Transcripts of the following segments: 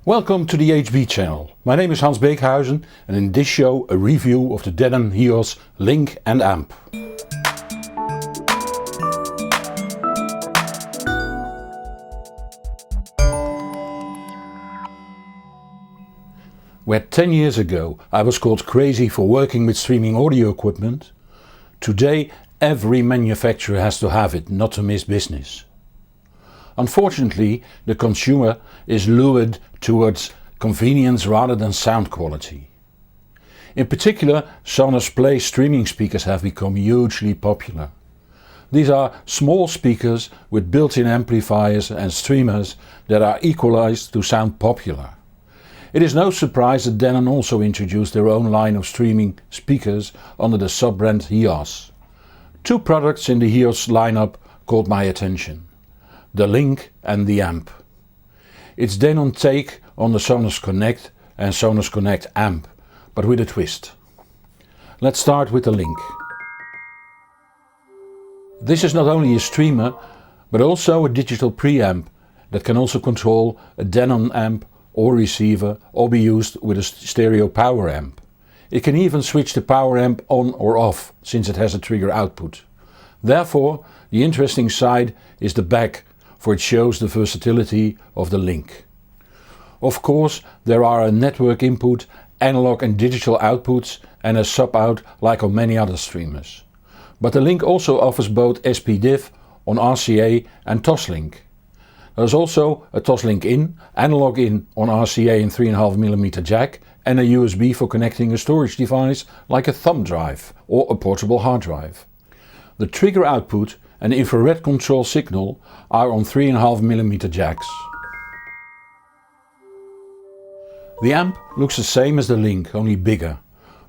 Welcome to the HB channel. My name is Hans Beekhuyzen and in this show a review of the Denon Heos Link and amp. Where 10 years ago I was called crazy for working with streaming audio equipment, today every manufacturer has to have it not to miss business. Unfortunately, the consumer is lured towards convenience rather than sound quality. In particular, Sonos Play streaming speakers have become hugely popular. These are small speakers with built-in amplifiers and streamers that are equalized to sound popular. It is no surprise that Denon also introduced their own line of streaming speakers under the sub-brand Heos. Two products in the Heos lineup caught my attention: the Link and the amp. It's Denon take on the Sonos Connect and Sonos Connect amp, but with a twist. Let's start with the Link. This is not only a streamer, but also a digital preamp that can also control a Denon amp or receiver or be used with a stereo power amp. It can even switch the power amp on or off since it has a trigger output. Therefore, the interesting side is the back, for it shows the versatility of the Link. Of course, there are a network input, analog and digital outputs and a sub-out like on many other streamers. But the Link also offers both SPDIF on RCA and Toslink. There is also a Toslink in, analog in on RCA and 3.5mm jack and a USB for connecting a storage device like a thumb drive or a portable hard drive. The trigger output and infrared control signal are on 3.5mm jacks. The amp looks the same as the Link, only bigger.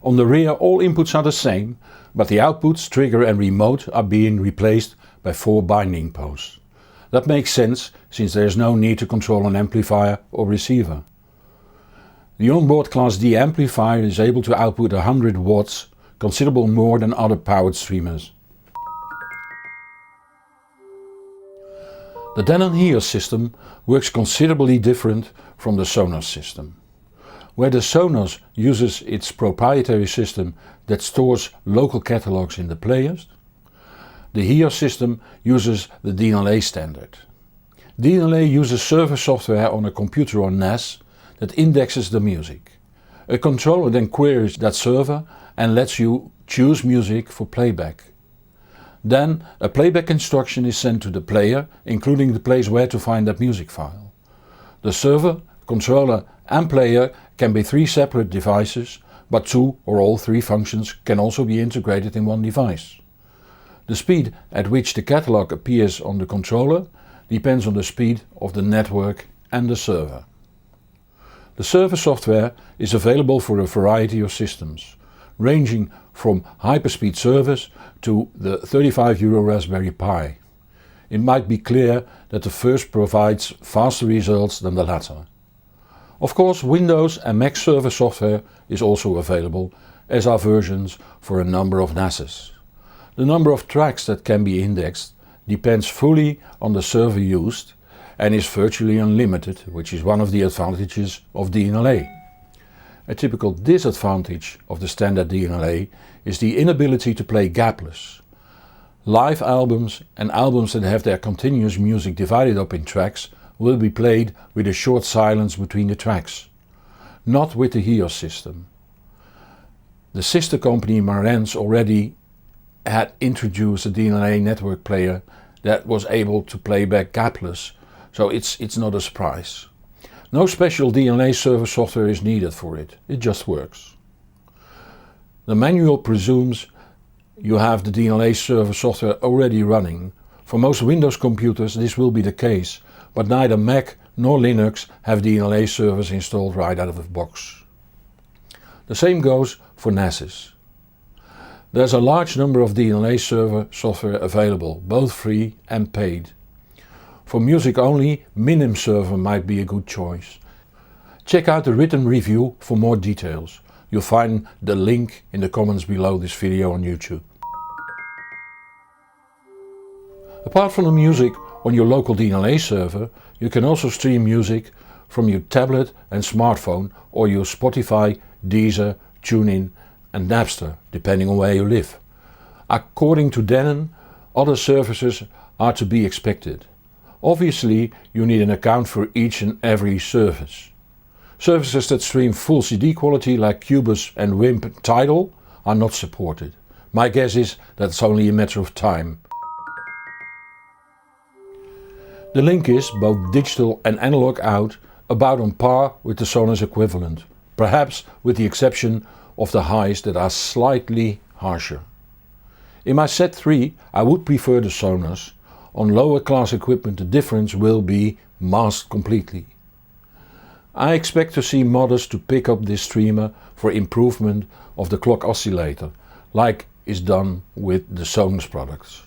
On the rear all inputs are the same, but the outputs, trigger and remote are being replaced by 4 binding posts. That makes sense since there is no need to control an amplifier or receiver. The onboard Class D amplifier is able to output 100 watts, considerable more than other powered streamers. The Denon Heos system works considerably different from the Sonos system. Where the Sonos uses its proprietary system that stores local catalogs in the players, the Heos system uses the DLNA standard. DLNA uses server software on a computer or NAS that indexes the music. A controller then queries that server and lets you choose music for playback. Then a playback instruction is sent to the player, including the place where to find that music file. The server, controller and player can be 3 separate devices, but 2 or all 3 functions can also be integrated in one device. The speed at which the catalog appears on the controller depends on the speed of the network and the server. The server software is available for a variety of systems, ranging from hyperspeed servers to the €35 Raspberry Pi. It might be clear that the first provides faster results than the latter. Of course, Windows and Mac server software is also available, as are versions for a number of NASes. The number of tracks that can be indexed depends fully on the server used and is virtually unlimited, which is one of the advantages of DLNA. A typical disadvantage of the standard DLNA is the inability to play Gapless. Live albums and albums that have their continuous music divided up in tracks will be played with a short silence between the tracks. Not with the Heos system. The sister company Marantz already had introduced a DLNA network player that was able to play back Gapless, so it's not a surprise. No special DLNA server software is needed for it, it just works. The manual presumes you have the DLNA server software already running. For most Windows computers this will be the case, but neither Mac nor Linux have DLNA servers installed right out of the box. The same goes for NASes. There's a large number of DLNA server software available, both free and paid. For music only, Minim server might be a good choice. Check out the written review for more details. You'll find the link in the comments below this video on YouTube. Apart from the music on your local DLNA server, you can also stream music from your tablet and smartphone or your Spotify, Deezer, TuneIn and Napster, depending on where you live. According to Denon, other services are to be expected. Obviously, you need an account for each and every service. Services that stream full CD quality like Cubus and WIMP Tidal are not supported. My guess is that it's only a matter of time. The Link is, both digital and analog out, about on par with the Sonos equivalent, perhaps with the exception of the highs that are slightly harsher. In my set 3 I would prefer the Sonos. On lower class equipment the difference will be masked completely. I expect to see modders to pick up this streamer for improvement of the clock oscillator, like is done with the Sonos products.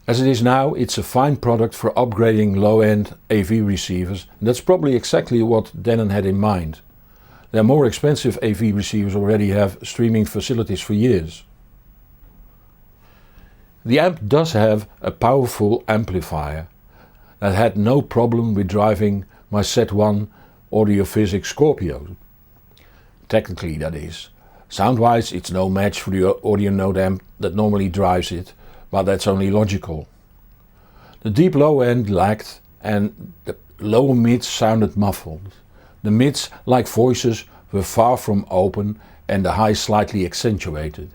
As it is now, it's a fine product for upgrading low-end AV receivers, and that's probably exactly what Denon had in mind. Their more expensive AV receivers already have streaming facilities for years. The amp does have a powerful amplifier that had no problem with driving my Set 1 Audiophysics Scorpio. Technically, that is. Sound-wise it's no match for the audio node amp that normally drives it, but that's only logical. The deep low end lagged and the lower mids sounded muffled. The mids, like voices, were far from open and the highs slightly accentuated.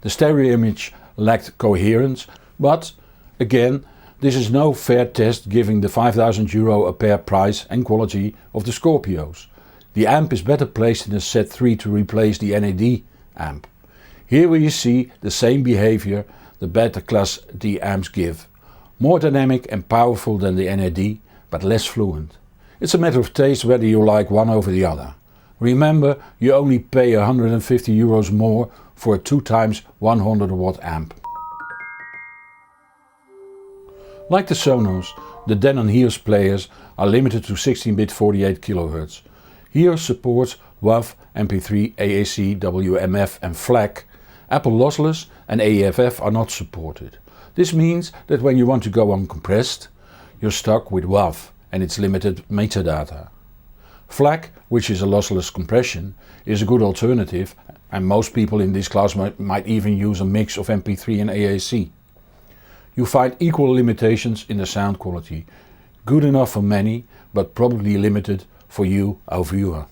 The stereo image lacked coherence, but again, this is no fair test given the €5,000 a pair price and quality of the Scorpios. The amp is better placed in a Set 3 to replace the NAD amp. Here we see the same behavior the better class D amps give. More dynamic and powerful than the NAD, but less fluent. It's a matter of taste whether you like one over the other. Remember, you only pay €150 more for a 2x 100 watt amp. Like the Sonos, the Denon Heos players are limited to 16-bit 48 kHz. Heos supports WAV, MP3, AAC, WMF and FLAC. Apple Lossless and AEFF are not supported. This means that when you want to go uncompressed, you're stuck with WAV and its limited metadata. FLAC, which is a lossless compression, is a good alternative, and most people in this class might even use a mix of MP3 and AAC. You find equal limitations in the sound quality, good enough for many, but probably limited for you, our viewer.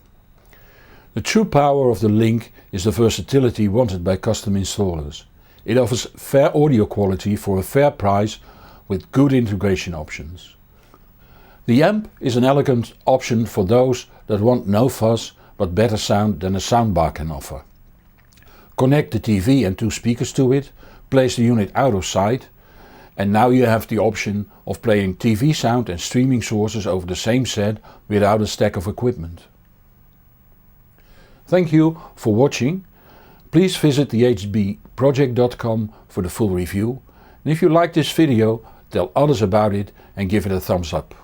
The true power of the Link is the versatility wanted by custom installers. It offers fair audio quality for a fair price with good integration options. The amp is an elegant option for those that want no fuss but better sound than a soundbar can offer. Connect the TV and 2 speakers to it, place the unit out of sight, and now you have the option of playing TV sound and streaming sources over the same set without a stack of equipment. Thank you for watching. Please visit thehbproject.com for the full review, and if you like this video, tell others about it and give it a thumbs up.